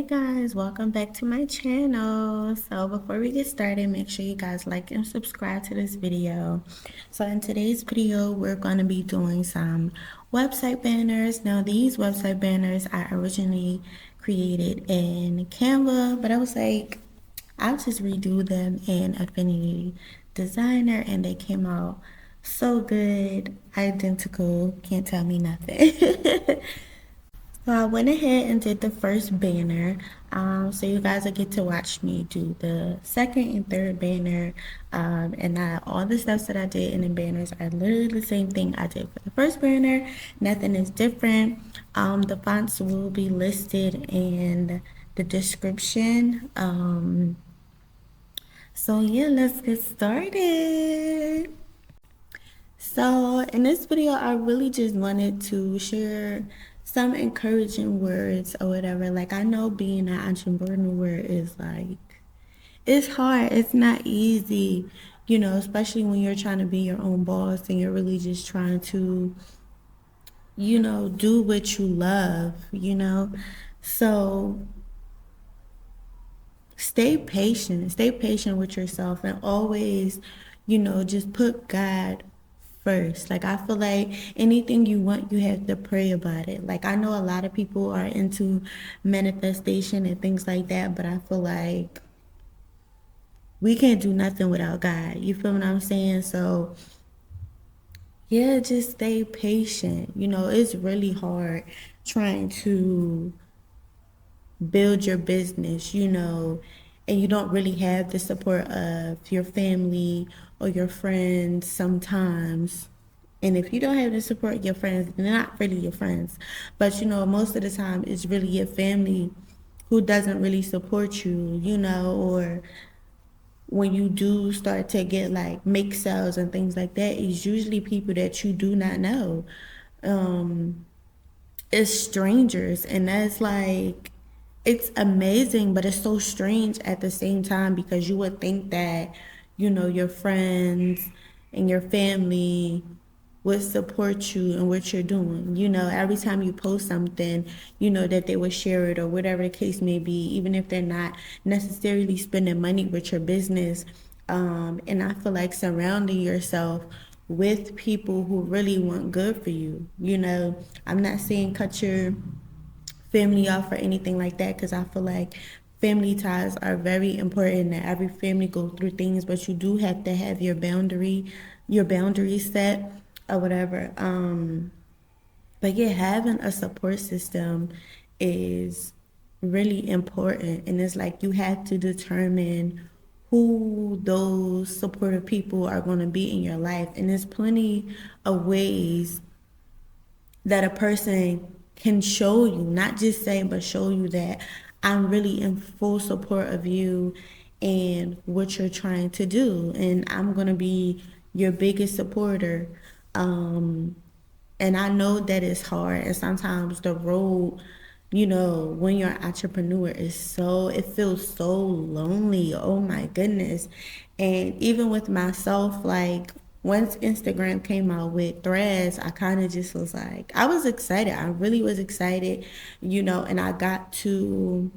Guys, welcome back to my channel. So before we get started, make sure you guys like and subscribe to this video. So in today's video, we're going to be doing some website banners. Now these website banners I originally created in Canva, but I was like, I'll just redo them in Affinity Designer, and they came out so good, identical, can't tell me nothing. So I went ahead and did the first banner. So you guys will get to watch me do the second and third banner. All the steps that I did in the banners are literally the same thing I did for the first banner. Nothing is different. The fonts will be listed in the description. So yeah, let's get started. So in this video, I really just wanted to share some encouraging words or whatever. Like, I know being an entrepreneur is like, it's hard. It's not easy, especially when you're trying to be your own boss and you're really just trying to, do what you love. So stay patient with yourself, and always, just put God first. Like, I feel like anything you want, you have to pray about it. Like, I know a lot of people are into manifestation and things like that, but I feel like we can't do nothing without God. You feel what I'm saying? So yeah, just stay patient. It's really hard trying to build your business, and you don't really have the support of your family or your friends sometimes. And if you don't have the support of your friends, they're not really your friends. But most of the time it's really your family who doesn't really support you, or when you do start to get like make sales and things like that, it's usually people that you do not know. It's strangers, and that's like, it's amazing, but it's so strange at the same time, because you would think that your friends and your family would support you in what you're doing. Every time you post something, that they would share it, or whatever the case may be, even if they're not necessarily spending money with your business. And I feel like surrounding yourself with people who really want good for you. I'm not saying cut your family off or anything like that, because I feel like family ties are very important, that every family goes through things, but you do have to have your boundaries set or whatever. But yeah, having a support system is really important, and it's like you have to determine who those supportive people are going to be in your life, and there's plenty of ways that a person can show you, not just say, but show you that I'm really in full support of you and what you're trying to do, and I'm going to be your biggest supporter. And I know that it's hard, and sometimes the road, when you're an entrepreneur, it feels so lonely. Oh my goodness. And even with myself, like, once Instagram came out with threads, I kind of just was like, I was excited. I really was excited, and I got to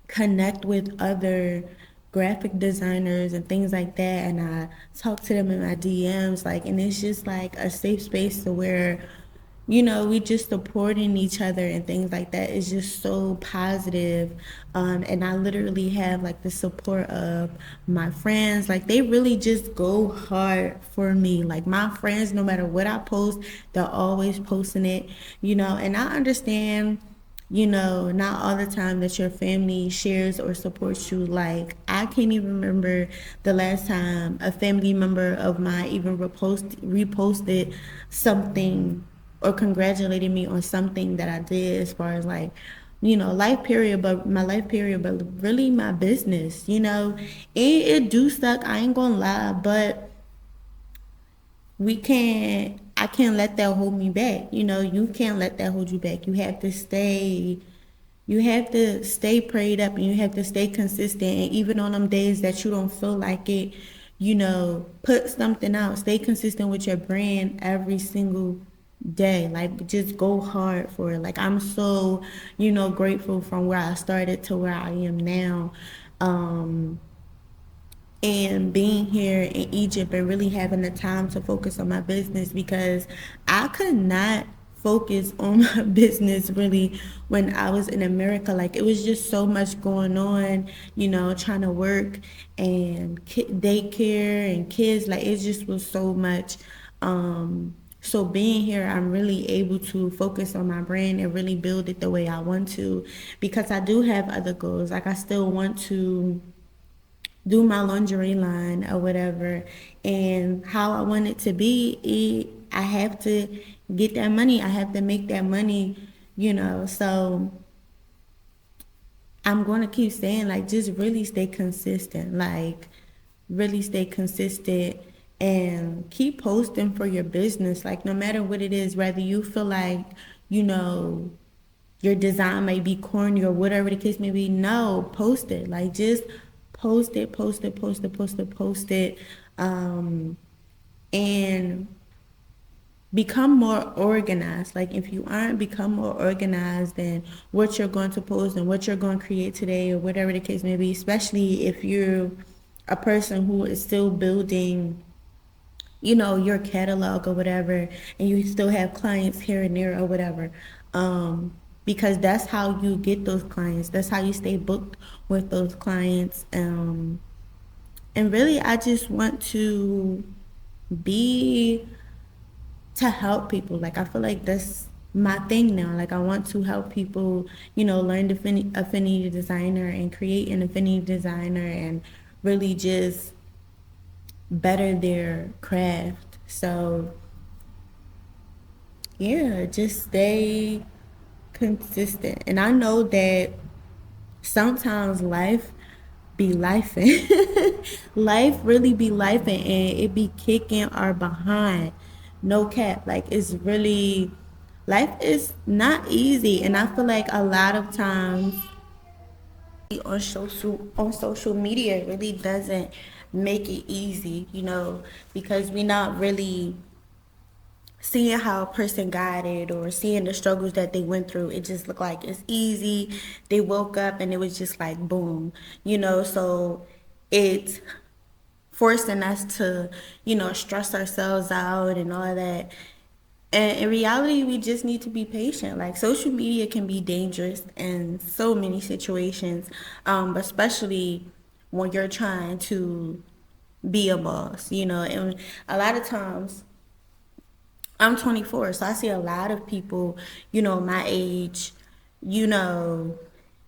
connect with other graphic designers and things like that, and I talk to them in my DMs, like, and it's just like a safe space to where we just supporting each other and things like that is just so positive. And I literally have like the support of my friends. Like, they really just go hard for me. Like, my friends, no matter what I post, they're always posting it, and I understand, not all the time that your family shares or supports you. Like, I can't even remember the last time a family member of mine even reposted something or congratulated me on something that I did, as far as like, my life period, but really my business. It do suck, I ain't gonna lie, but I can't let that hold me back. You can't let that hold you back. You have to stay prayed up, and you have to stay consistent. And even on them days that you don't feel like it, put something out. Stay consistent with your brand every single day. Like, just go hard for it. Like, I'm so, grateful from where I started to where I am now. Um, and being here in Egypt and really having the time to focus on my business, because I could not focus on my business really when I was in America. Like, it was just so much going on, trying to work and daycare and kids. Like, it just was so much. So being here, I'm really able to focus on my brand and really build it the way I want to, because I do have other goals. Like, I still want to do my lingerie line or whatever, and how I want it to be, I have to get that money. I have to make that money, so I'm going to keep saying, like, just really stay consistent. Like, really stay consistent and keep posting for your business. Like, no matter what it is, whether you feel like, you know, your design may be corny or whatever the case may be, no, post it. Like, just post it, post it, post it, post it, post it. And become more organized. Like, if you aren't, become more organized in what you're going to post and what you're going to create today or whatever the case may be, especially if you're a person who is still building, your catalog or whatever, and you still have clients here and there or whatever. Because that's how you get those clients. That's how you stay booked with those clients. And really, I just want be to help people. Like, I feel like that's my thing now. Like, I want to help people, learn the affinity designer and create an affinity designer and really just better their craft. So yeah, just stay consistent. And I know that sometimes life be lifing. Life really be lifing, and it be kicking our behind. No cap. Like, it's really, life is not easy, and I feel like a lot of times on social media really doesn't make it easy, because we not really seeing how a person got it or seeing the struggles that they went through. It just looked like it's easy. They woke up and it was just like boom, so it's forcing us to, stress ourselves out and all that. And in reality, we just need to be patient. Like, social media can be dangerous in so many situations, especially when you're trying to be a boss, and a lot of times I'm 24, so I see a lot of people, my age, you know,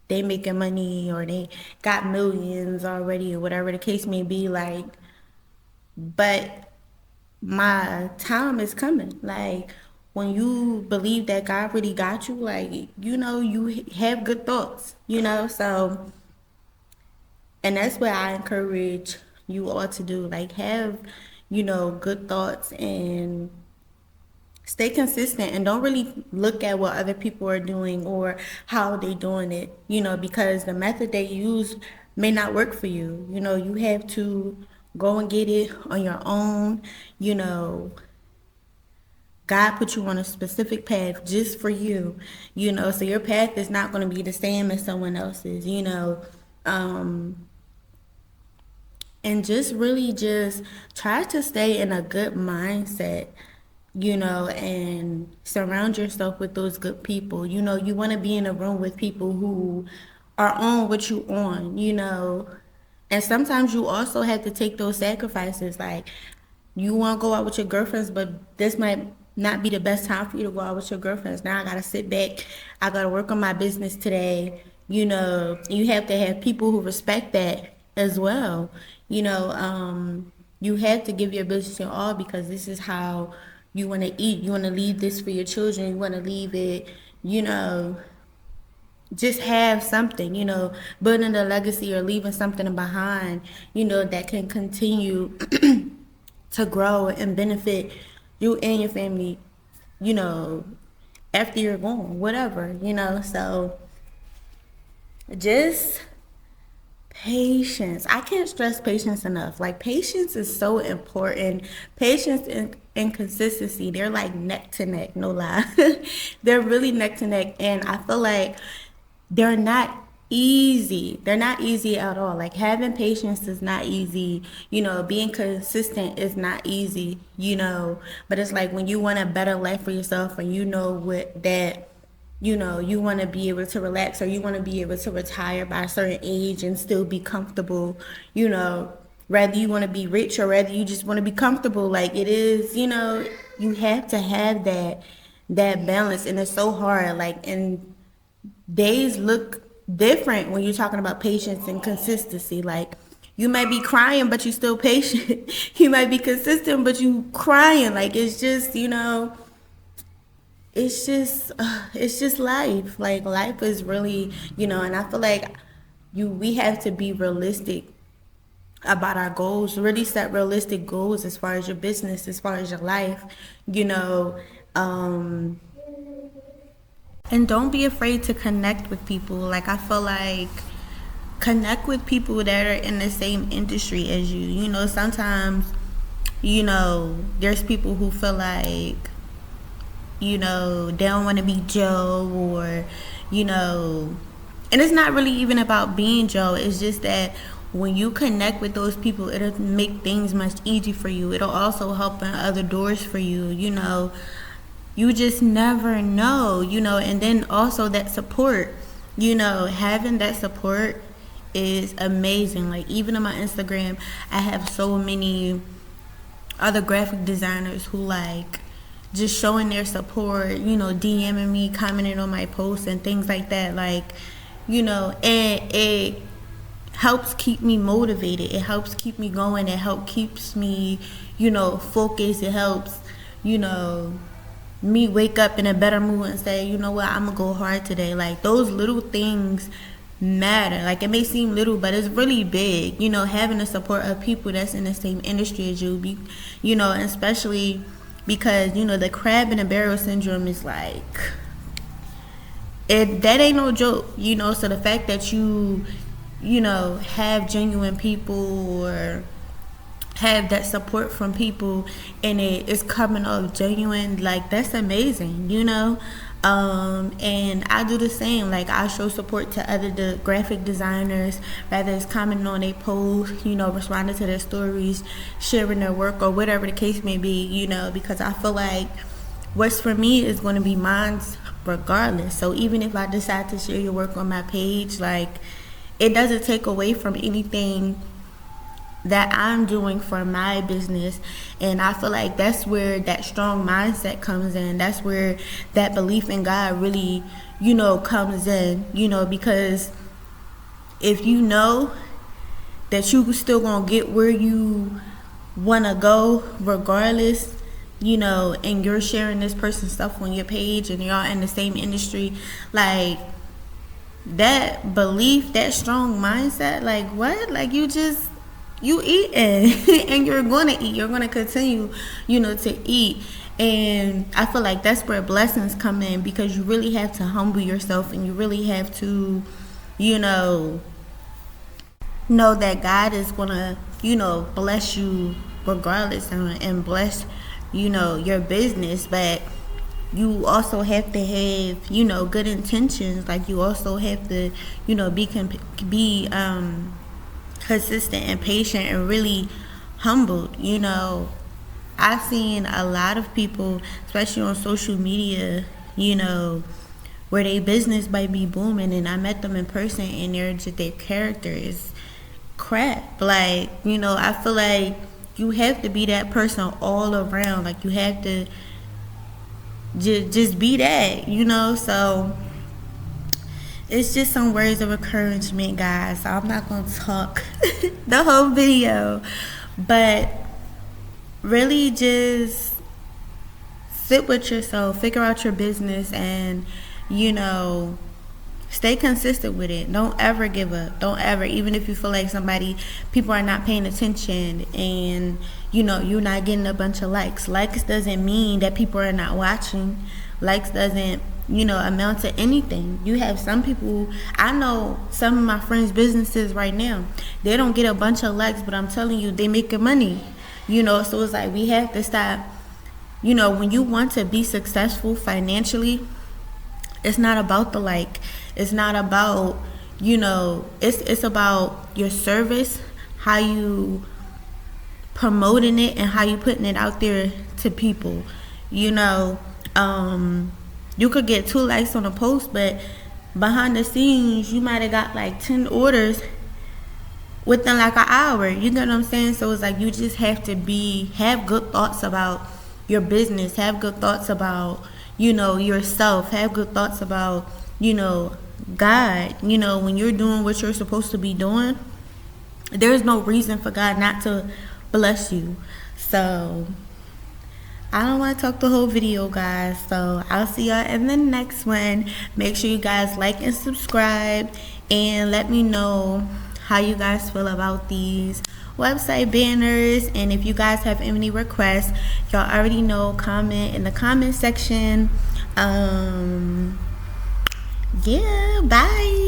they making money or they got millions already or whatever the case may be. Like, but my time is coming. Like, when you believe that God really got you, like, you have good thoughts, so, and that's what I encourage you all to do. Like, have, good thoughts and stay consistent, and don't really look at what other people are doing or how they doing it, because the method they use may not work for you. You have to go and get it on your own. God put you on a specific path just for you, so your path is not going to be the same as someone else's, um, and just really just try to stay in a good mindset, and surround yourself with those good people. You want to be in a room with people who are on what you on, and sometimes you also have to take those sacrifices. Like, you want to go out with your girlfriends, but this might not be the best time for you to go out with your girlfriends. Now I got to sit back. I got to work on my business today. You have to have people who respect that as well. You have to give your business your all, because this is how you want to eat. You want to leave this for your children. You want to leave it, you know, just have something, building a legacy or leaving something behind, that can continue to grow and benefit you and your family, you know, after you're gone, whatever, so just Patience. I can't stress patience enough. Like, patience is so important. Patience and consistency, they're like neck to neck, no lie. They're really neck to neck. And I feel like they're not easy. They're not easy at all. Like, having patience is not easy. Being consistent is not easy, But it's like when you want a better life for yourself and you know what that you want to be able to relax, or you want to be able to retire by a certain age and still be comfortable, whether you want to be rich or whether you just want to be comfortable. Like, it is, you have to have that balance, and it's so hard. Like, and days look different when you're talking about patience and consistency. Like, you might be crying but you still patient. You might be consistent but you crying. Like, it's just, it's just life. Like, life is really, and I feel like we have to be realistic about our goals. Really set realistic goals as far as your business, as far as your life, and don't be afraid to connect with people. Like, I feel like connect with people that are in the same industry as you. Sometimes, there's people who feel like, they don't want to be Joe, or, and it's not really even about being Joe. It's just that when you connect with those people, it'll make things much easier for you. It'll also help in other doors for you, You just never know, and then also that support, having that support is amazing. Like, even on my Instagram, I have so many other graphic designers who, like, just showing their support, DMing me, commenting on my posts and things like that. Like, and it helps keep me motivated. It helps keep me going. It helps keeps me, focused. It helps, me wake up in a better mood and say, you know what, I'm gonna go hard today. Like, those little things matter. Like, it may seem little, but it's really big, having the support of people that's in the same industry as you, especially because, the crab in a barrel syndrome is like, that ain't no joke, so the fact that you have genuine people, or have that support from people, and it is coming off genuine, like, that's amazing, and I do the same. Like, I show support to other graphic designers, whether it's commenting on their posts, responding to their stories, sharing their work, or whatever the case may be, because I feel like what's for me is going to be mine regardless. So even if I decide to share your work on my page, like, it doesn't take away from anything that I'm doing for my business. And I feel like that's where that strong mindset comes in. That's where that belief in God really, comes in, because if you know that you still gonna get where you wanna go regardless, and you're sharing this person's stuff on your page and y'all in the same industry, like, that belief, that strong mindset, like, what? Like, you eating and you're going to eat. You're going to continue, to eat. And I feel like that's where blessings come in, because you really have to humble yourself, and you really have to, know that God is going to, bless you regardless, and bless, your business. But you also have to have, good intentions. Like, you also have to, be consistent and patient and really humbled. I've seen a lot of people, especially on social media, where their business might be booming, and I met them in person and their character is crap. Like, I feel like you have to be that person all around. Like, you have to just be that, so it's just some words of encouragement, guys. So I'm not going to talk the whole video, but really just sit with yourself, figure out your business, and, stay consistent with it. Don't ever give up. Don't ever, even if you feel like people are not paying attention, and, you're not getting a bunch of likes. Likes doesn't mean that people are not watching. Likes doesn't amount to anything. You have some people, I know some of my friends' businesses right now, they don't get a bunch of likes, but I'm telling you, they making money. So it's like we have to stop, when you want to be successful financially, it's not about the like. It's not about, it's about your service, how you promoting it and how you putting it out there to people. You could get 2 likes on a post, but behind the scenes you might have got like 10 orders within like an hour. You know what I'm saying? So it's like you just have to have good thoughts about your business, have good thoughts about, yourself, have good thoughts about, God. When you're doing what you're supposed to be doing, there's no reason for God not to bless you. So I don't want to talk the whole video, guys. So I'll see y'all in the next one. Make sure you guys like and subscribe, and let me know how you guys feel about these website banners. And if you guys have any requests, y'all already know, comment in the comment section. Yeah, bye.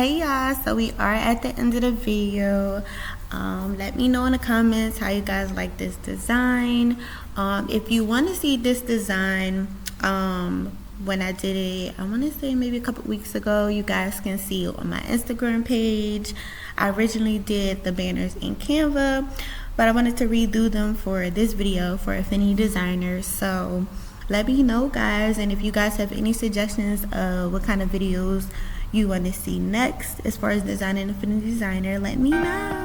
Hey y'all, so we are at the end of the video. Let me know in the comments how you guys like this design. If you want to see this design, when I did it, I want to say maybe a couple weeks ago, you guys can see it on my Instagram page. I originally did the banners in Canva, but I wanted to redo them for this video for Affinity Designer. So let me know, guys, and if you guys have any suggestions of what kind of videos you want to see next as far as designing Affinity Designer, let me know.